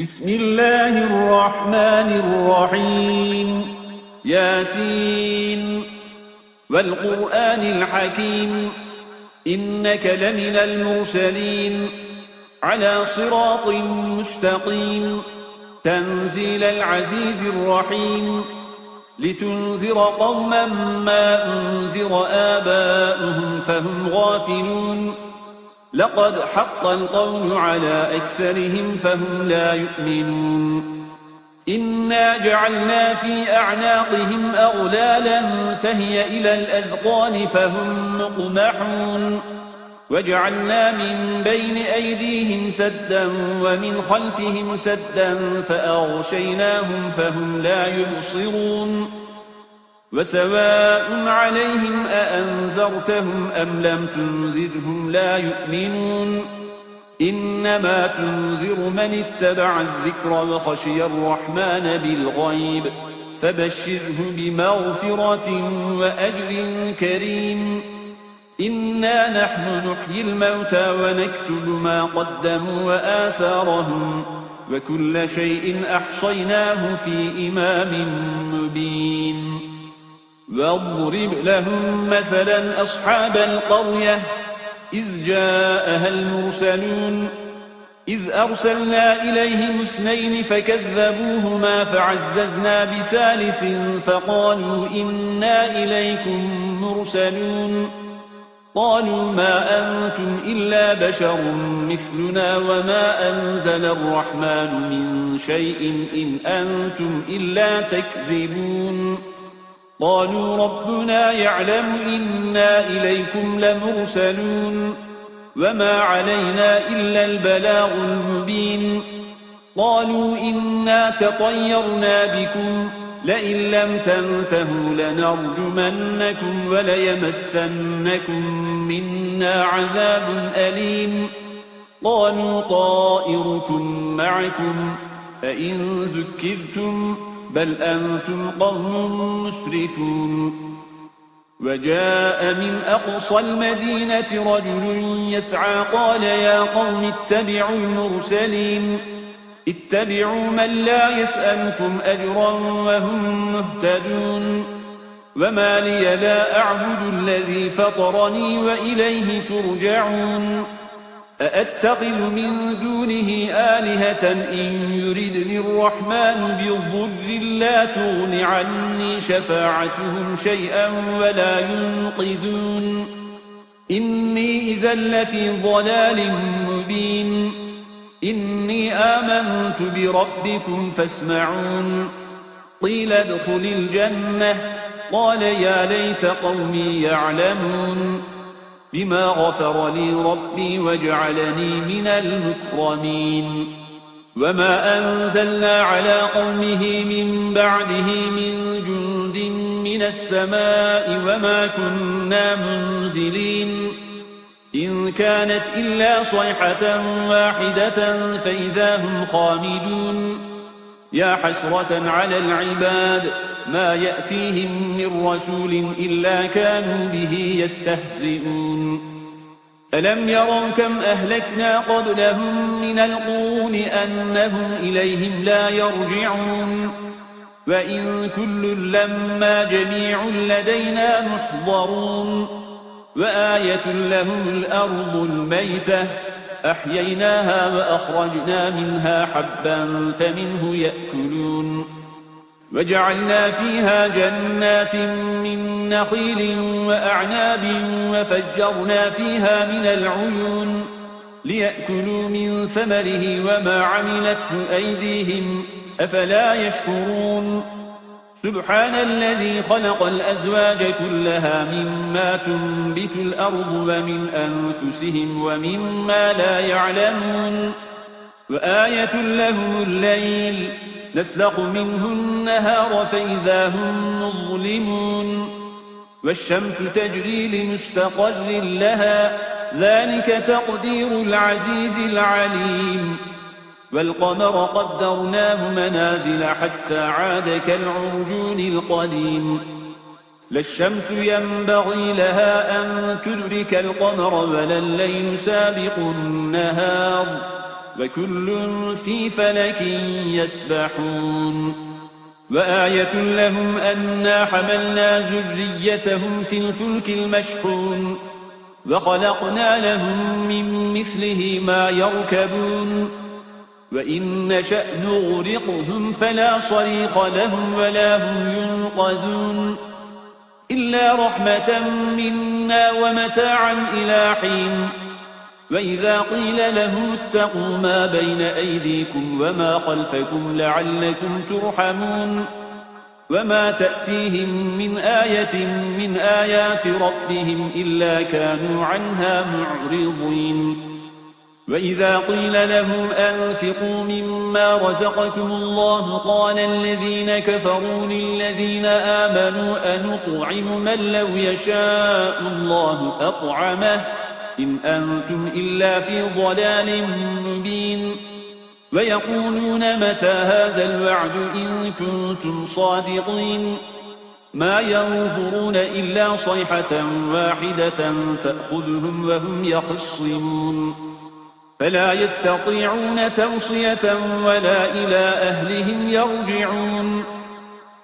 بسم الله الرحمن الرحيم ياسين والقرآن الحكيم إنك لمن المرسلين على صراط مستقيم تنزيل العزيز الرحيم لتنذر قوما ما أنذر آباؤهم فهم غافلون لقد حق القول على أكثرهم فهم لا يؤمنون إنا جعلنا في أعناقهم أغلالا فهي إلى الأذقان فهم مقمحون وجعلنا من بين أيديهم سدا ومن خلفهم سدا فأغشيناهم فهم لا يبصرون وسواء عليهم أأنذرتهم أم لم تنذرهم لا يؤمنون إنما تنذر من اتبع الذكر وخشي الرحمن بالغيب فبشره بمغفرة وأجر كريم إنا نحن نحيي الموتى ونكتب ما قدموا وآثارهم وكل شيء أحصيناه في إمام مبين واضرب لهم مثلا أصحاب القرية إذ جاءها المرسلون إذ أرسلنا إليهم 2 فكذبوهما فعززنا ب3 فقالوا إنا إليكم مرسلون قالوا ما أنتم إلا بشر مثلنا وما أنزل الرحمن من شيء إن أنتم إلا تكذبون قالوا ربنا يعلم إنا إليكم لمرسلون وما علينا إلا البلاغ المبين قالوا إنا تطيرنا بكم لئن لم تنتهوا لنرجمنكم وليمسنكم منا عذاب أليم قالوا طائركم معكم أئن ذكرتم بل أنتم قوم مسرفون وجاء من أقصى المدينة رجل يسعى قال يا قوم اتبعوا المرسلين اتبعوا من لا يسألكم أجرا وهم مهتدون وما لي لا أعبد الذي فطرني وإليه ترجعون أأتخذ من دونه آلهة إن يردني الرحمن بضر لا تغن عني شفاعتهم شيئا ولا ينقذون إني إذا لفي ضلال مبين إني آمنت بربكم فاسمعون قيل ادخل الجنة قال يا ليت قومي يعلمون بما غفر لي ربي وجعلني من المكرمين وما أنزلنا على قومه من بعده من جند من السماء وما كنا منزلين إن كانت إلا صيحة واحدة فإذا هم خامدون يا حسرة على العباد ما يأتيهم من رسول إلا كانوا به يستهزئون ألم يروا كم أهلكنا قبلهم من القرون أنهم إليهم لا يرجعون وإن كل لما جميع لدينا محضرون وآية لهم الأرض الميتة أحييناها وأخرجنا منها حبا فمنه يأكلون وجعلنا فيها جنات من نخيل وأعناب وفجرنا فيها من العيون ليأكلوا من ثمره وما عملته أيديهم أفلا يشكرون سبحان الذي خلق الأزواج كلها مما تنبت الأرض ومن أنفسهم ومما لا يعلمون وآية لهم الليل نسلخ منه النهار فإذا هم مظلمون والشمس تجري لمستقر لها ذلك تقدير العزيز العليم والقمر قدرناه منازل حتى عاد كالعرجون القديم لا الشمس ينبغي لها أن تدرك القمر ولا الليل سابق النهار وكل في فلك يسبحون وآية لهم أنا حملنا ذريتهم في الفلك المشحون وخلقنا لهم من مثله ما يركبون وإن نشأ نغرقهم فلا صريخ لهم ولا هم ينقذون إلا رحمة منا ومتاعا إلى حين وإذا قيل لهم اتقوا ما بين أيديكم وما خلفكم لعلكم ترحمون وما تأتيهم من آية من آيات ربهم إلا كانوا عنها معرضين وإذا قيل لهم أنفقوا مما رزقكم الله قال الذين كفروا للذين آمنوا أنطعم من لو يشاء الله أطعمه إن أنتم إلا في ضلال مبين ويقولون متى هذا الوعد إن كنتم صادقين ما ينظرون إلا صيحة واحدة تأخذهم وهم يخصمون فلا يستطيعون توصية ولا إلى أهلهم يرجعون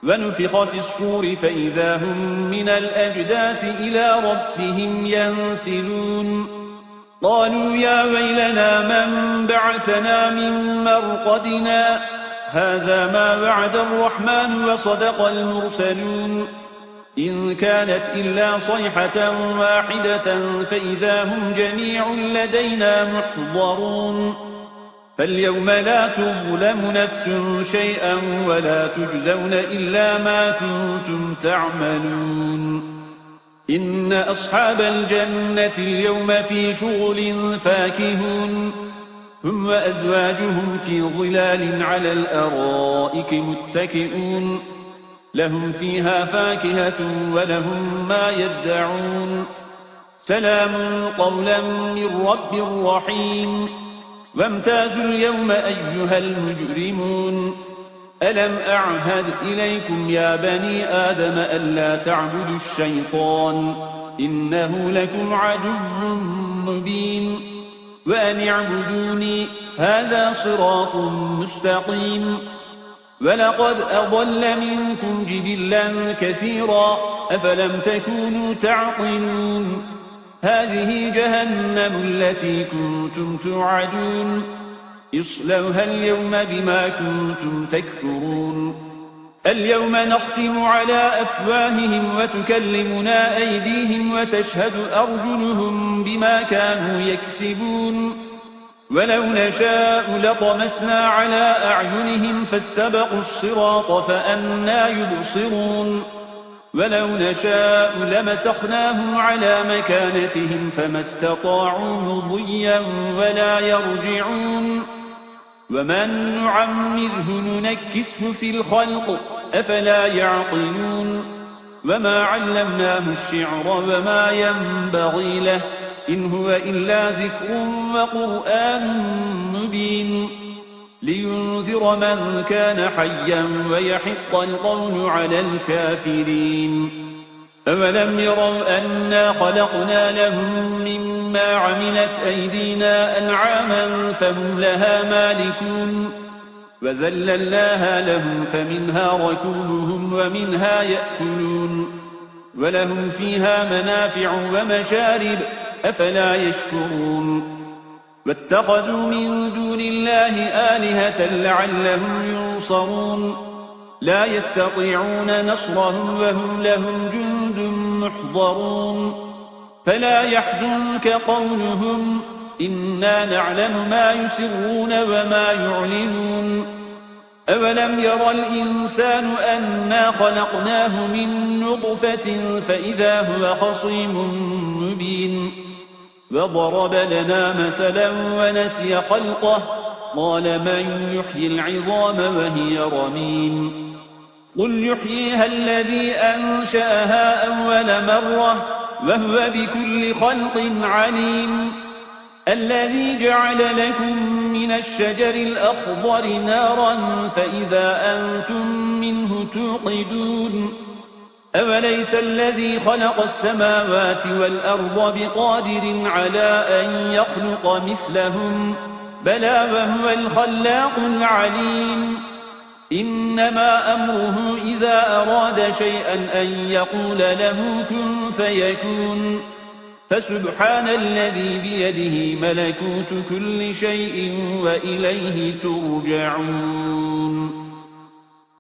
ونفخ في الصور فإذا هم من الأجداث إلى ربهم ينسلون قالوا يا ويلنا من بعثنا من مرقدنا هذا ما وعد الرحمن وصدق المرسلون إن كانت إلا صيحة واحدة فإذا هم جميع لدينا محضرون فاليوم لا تظلم نفس شيئا ولا تجزون إلا ما كنتم تعملون إن أصحاب الجنة اليوم في شغل فاكهون هم وأزواجهم في ظلال على الأرائك متكئون لهم فيها فاكهة ولهم ما يدعون سلام قولا من رب رحيم وامتازوا اليوم أيها المجرمون ألم أعهد إليكم يا بني آدم ألا تعبدوا الشيطان إنه لكم عدو مبين وأن اعبدوني هذا صراط مستقيم ولقد أضل منكم جبلا كثيرا أفلم تكونوا تعقلون هذه جهنم التي كنتم توعدون اصلوها اليوم بما كنتم تكفرون اليوم نختم على أفواههم وتكلمنا أيديهم وتشهد أرجلهم بما كانوا يكسبون ولو نشاء لطمسنا على أعينهم فاستبقوا الصراط فأنى يبصرون ولو نشاء لمسخناهم على مكانتهم فما استطاعوا مضيا ولا يرجعون ومن نعمره ننكسه في الخلق أفلا يعقلون وما علمناه الشعر وما ينبغي له إن هو إلا ذكر وقرآن مبين لينذر من كان حيا ويحق القول على الكافرين أولم يروا أنا خلقنا لهم مما عملت أيدينا أنعاما فهم لها مالكون وذللناها لهم فمنها ركوبهم ومنها يأكلون ولهم فيها منافع ومشارب أفلا يشكرون واتخذوا من دون الله آلهة لعلهم ينصرون لا يستطيعون نصرهم وهم لهم جند محضرون فلا يحزنك قولهم إنا نعلم ما يسرون وما يعلنون أولم ير الإنسان أنا خلقناه من نطفة فإذا هو خصيم مبين وضرب لنا مثلا ونسي خلقه قال من يحيي العظام وهي رميم قل يحييها الذي أنشأها أول مرة وهو بكل خلق عليم الذي جعل لكم من الشجر الأخضر نارا فإذا أنتم منه توقدون أوليس الذي خلق السماوات والأرض بقادر على أن يخلق مثلهم بلى وهو الخلاق العليم إنما أمره إذا أراد شيئا أن يقول له كن فيكون فسبحان الذي بيده ملكوت كل شيء وإليه ترجعون